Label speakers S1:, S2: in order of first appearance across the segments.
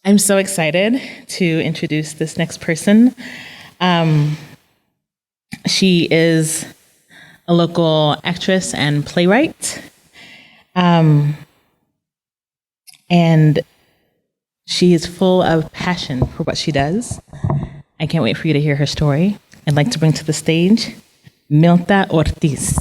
S1: I'm so excited to introduce this next person. She is a local actress and playwright. And she is full of passion for what she does. I can't wait for you to hear her story. I'd like to bring to the stage Milta Ortiz.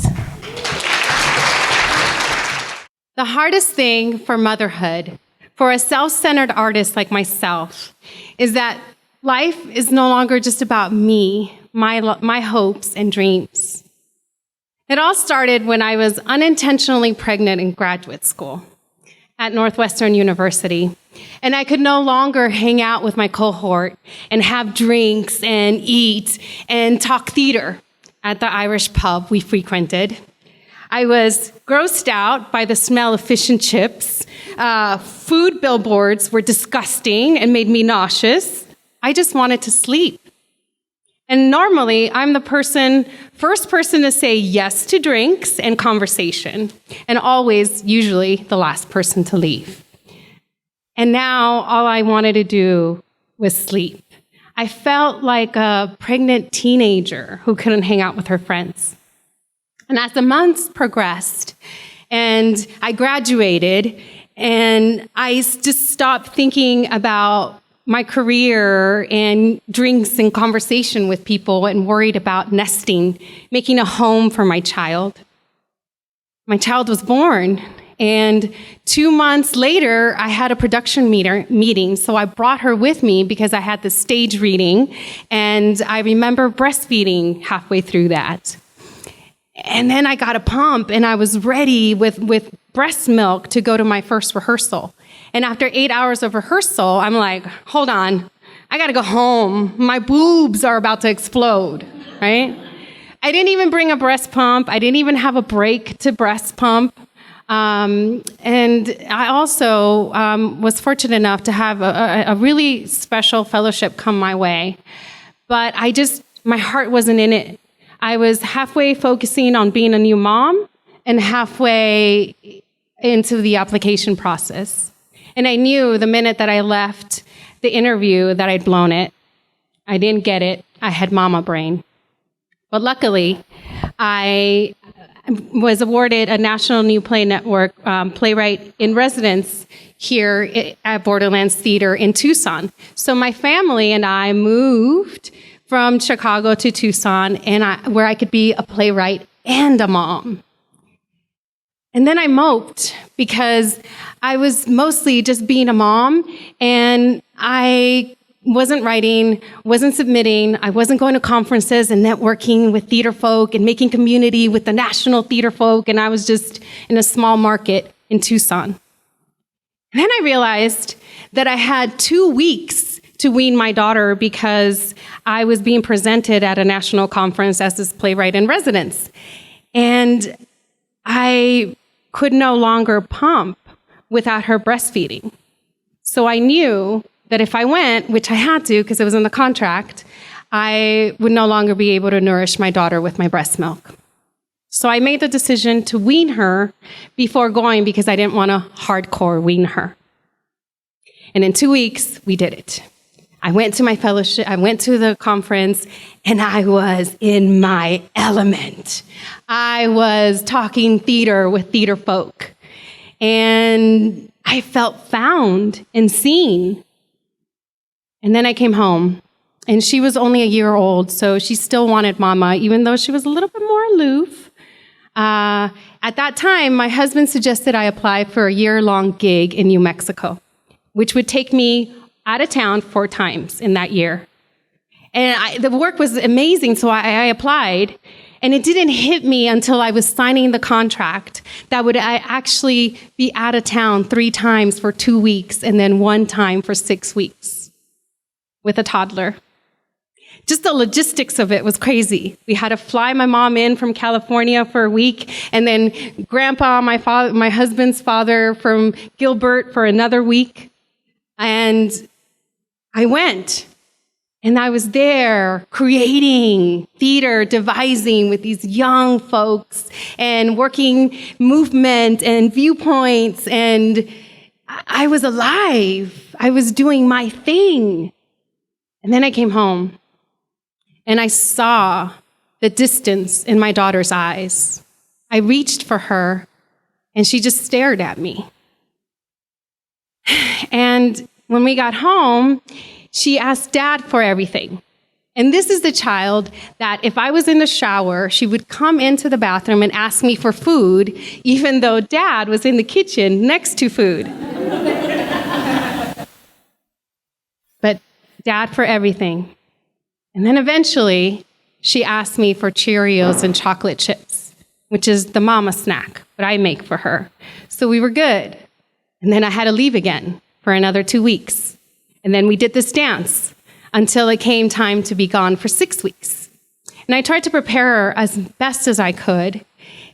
S2: The hardest thing for motherhood, for a self-centered artist like myself, is that life is no longer just about me, my hopes and dreams. It all started when I was unintentionally pregnant in graduate school at Northwestern University. And I could no longer hang out with my cohort and have drinks and eat and talk theater at the Irish pub we frequented. I was grossed out by the smell of fish and chips. Food billboards were disgusting and made me nauseous. I just wanted to sleep. And normally, I'm the first person to say yes to drinks and conversation, and always, usually, the last person to leave. And now, all I wanted to do was sleep. I felt like a pregnant teenager who couldn't hang out with her friends. And as the months progressed, and I graduated, and I just stopped thinking about my career and drinks and conversation with people and worried about nesting, making a home for my child. My child was born, and 2 months later, I had a production meeting, so I brought her with me because I had the stage reading, and I remember breastfeeding halfway through that. And then I got a pump, and I was ready with breast milk to go to my first rehearsal. And after 8 hours of rehearsal, I'm like, hold on, I gotta go home. My boobs are about to explode, right? I didn't even bring a breast pump. I didn't even have a break to breast pump. And I also was fortunate enough to have a really special fellowship come my way. But my heart wasn't in it. I was halfway focusing on being a new mom and halfway into the application process. And I knew the minute that I left the interview that I'd blown it. I didn't get it. I had mama brain. But luckily, I was awarded a National New Play Network playwright in residence here at Borderlands Theater in Tucson. So my family and I moved from Chicago to Tucson, where I could be a playwright and a mom. And then I moped because I was mostly just being a mom, and I wasn't writing, wasn't submitting, I wasn't going to conferences and networking with theater folk and making community with the national theater folk, and I was just in a small market in Tucson. And then I realized that I had 2 weeks to wean my daughter because I was being presented at a national conference as this playwright in residence. And I could no longer pump without her breastfeeding. So I knew that if I went, which I had to because it was in the contract, I would no longer be able to nourish my daughter with my breast milk. So I made the decision to wean her before going because I didn't want to hardcore wean her. And in 2 weeks, we did it. I went to my fellowship, I went to the conference, and I was in my element. I was talking theater with theater folk, and I felt found and seen. And then I came home, and she was only a year old, so she still wanted mama, even though she was a little bit more aloof. At that time, my husband suggested I apply for a year-long gig in New Mexico, which would take me out of town 4 times in that year. And the work was amazing, so I applied. And it didn't hit me until I was signing the contract that would actually be out of town 3 times for 2 weeks and then 1 time for 6 weeks with a toddler. Just the logistics of it was crazy. We had to fly my mom in from California for a week, and then Grandpa, my husband's father, from Gilbert for another week. And I went, and I was there creating theater, devising with these young folks and working movement and viewpoints, and I was alive. I was doing my thing. And then I came home and I saw the distance in my daughter's eyes. I reached for her and she just stared at me. And when we got home, she asked Dad for everything. And this is the child that if I was in the shower, she would come into the bathroom and ask me for food, even though Dad was in the kitchen next to food. But Dad for everything. And then eventually, she asked me for Cheerios and chocolate chips, which is the mama snack that I make for her. So we were good. And then I had to leave again for another 2 weeks. And then we did this dance until it came time to be gone for 6 weeks. And I tried to prepare her as best as I could.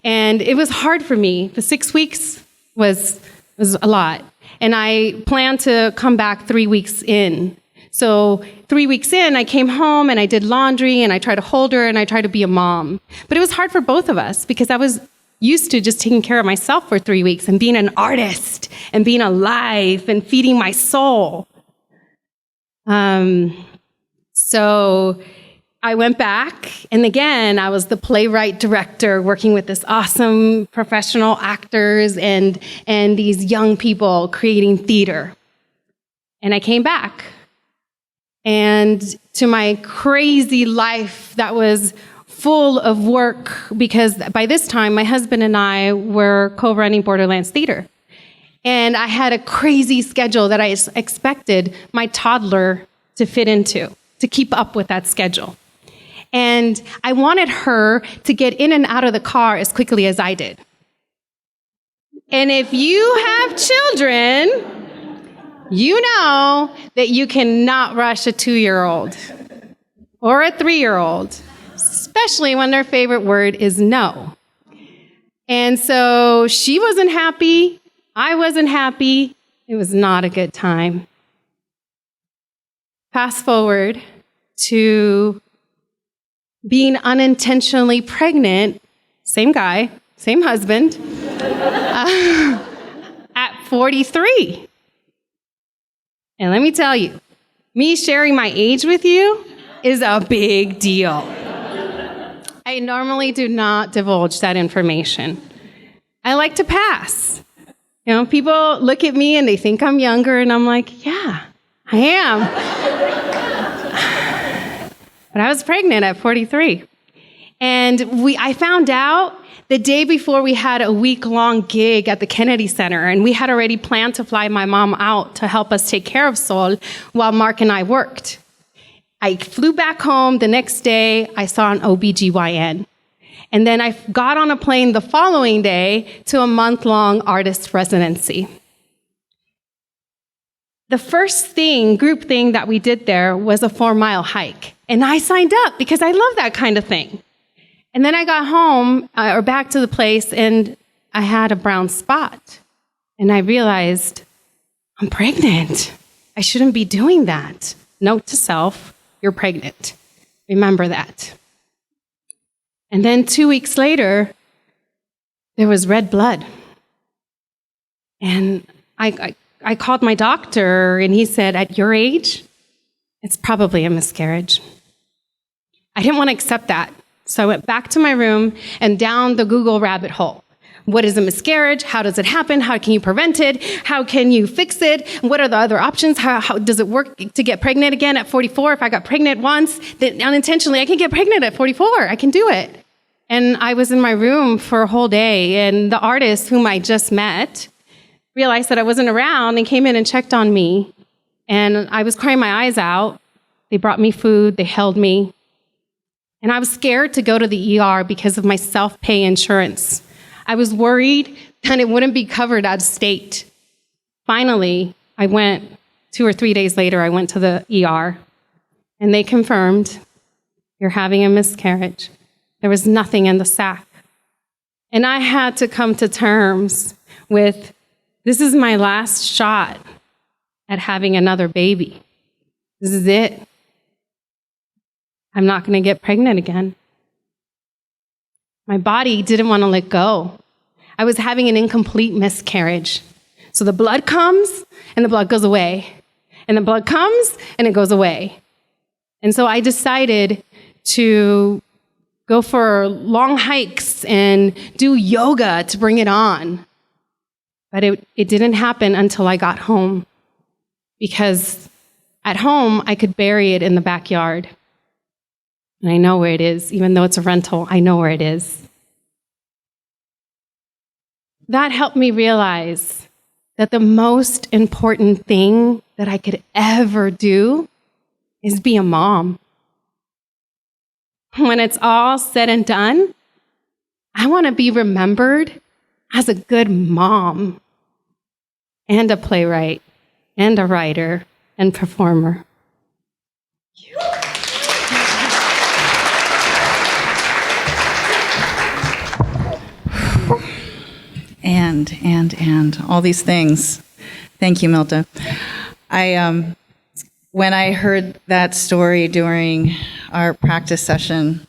S2: And it was hard for me. The 6 weeks was a lot. And I planned to come back 3 weeks in. So 3 weeks in, I came home and I did laundry and I tried to hold her and I tried to be a mom. But it was hard for both of us because I was used to just taking care of myself for 3 weeks and being an artist and being alive and feeding my soul. So I went back, and again, I was the playwright director working with this awesome professional actors and these young people creating theater. And I came back. And to my crazy life that was full of work, because by this time, my husband and I were co-running Borderlands Theater. And I had a crazy schedule that I expected my toddler to fit into, to keep up with that schedule. And I wanted her to get in and out of the car as quickly as I did. And if you have children, you know that you cannot rush a 2-year-old or a 3-year-old, especially when their favorite word is no. And so she wasn't happy. I wasn't happy. It was not a good time. Fast forward to being unintentionally pregnant, same guy, same husband, at 43. And let me tell you, me sharing my age with you is a big deal. I normally do not divulge that information. I like to pass. You know, people look at me and they think I'm younger, and I'm like, yeah, I am. But I was pregnant at 43. And I found out the day before we had a week-long gig at the Kennedy Center, and we had already planned to fly my mom out to help us take care of Sol while Mark and I worked. I flew back home the next day. I saw an OBGYN. And then I got on a plane the following day to a month-long artist residency. The first group thing that we did there was a 4-mile hike. And I signed up because I love that kind of thing. And then I got home, or back to the place, and I had a brown spot. And I realized, I'm pregnant. I shouldn't be doing that. Note to self, you're pregnant. Remember that. And then 2 weeks later, there was red blood. And I called my doctor, and he said, at your age, it's probably a miscarriage. I didn't want to accept that. So I went back to my room and down the Google rabbit hole. What is a miscarriage? How does it happen? How can you prevent it? How can you fix it? What are the other options? How does it work to get pregnant again at 44? If I got pregnant once, then unintentionally, I can get pregnant at 44. I can do it. And I was in my room for a whole day, and the artist whom I just met realized that I wasn't around and came in and checked on me. And I was crying my eyes out. They brought me food. They held me. And I was scared to go to the ER because of my self-pay insurance. I was worried that it wouldn't be covered out of state. Finally, I went 2 or 3 days later, I went to the ER, and they confirmed, you're having a miscarriage. There was nothing in the sac. And I had to come to terms with, this is my last shot at having another baby. This is it. I'm not going to get pregnant again. My body didn't want to let go. I was having an incomplete miscarriage. So the blood comes and the blood goes away. And the blood comes and it goes away. And so I decided to go for long hikes and do yoga to bring it on. But it didn't happen until I got home, because at home I could bury it in the backyard. And I know where it is. Even though it's a rental, I know where it is. That helped me realize that the most important thing that I could ever do is be a mom. When it's all said and done, I want to be remembered as a good mom and a playwright and a writer and performer.
S3: And all these things. Thank you, Milta. When I heard that story during our practice session,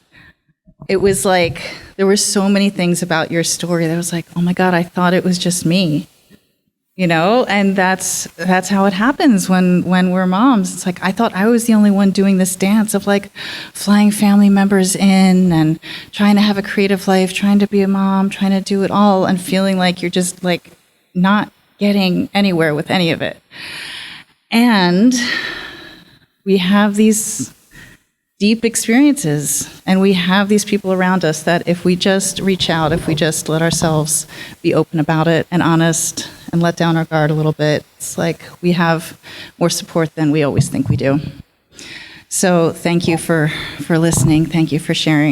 S3: it was like there were so many things about your story that was like, oh my God, I thought it was just me. And that's how it happens when we're moms. It's like, I thought I was the only one doing this dance of like flying family members in and trying to have a creative life, trying to be a mom, trying to do it all, and feeling like you're just like not getting anywhere with any of it. And we have these deep experiences, and we have these people around us that if we just reach out, if we just let ourselves be open about it and honest and let down our guard a little bit, it's like we have more support than we always think we do. So thank you for listening. Thank you for sharing.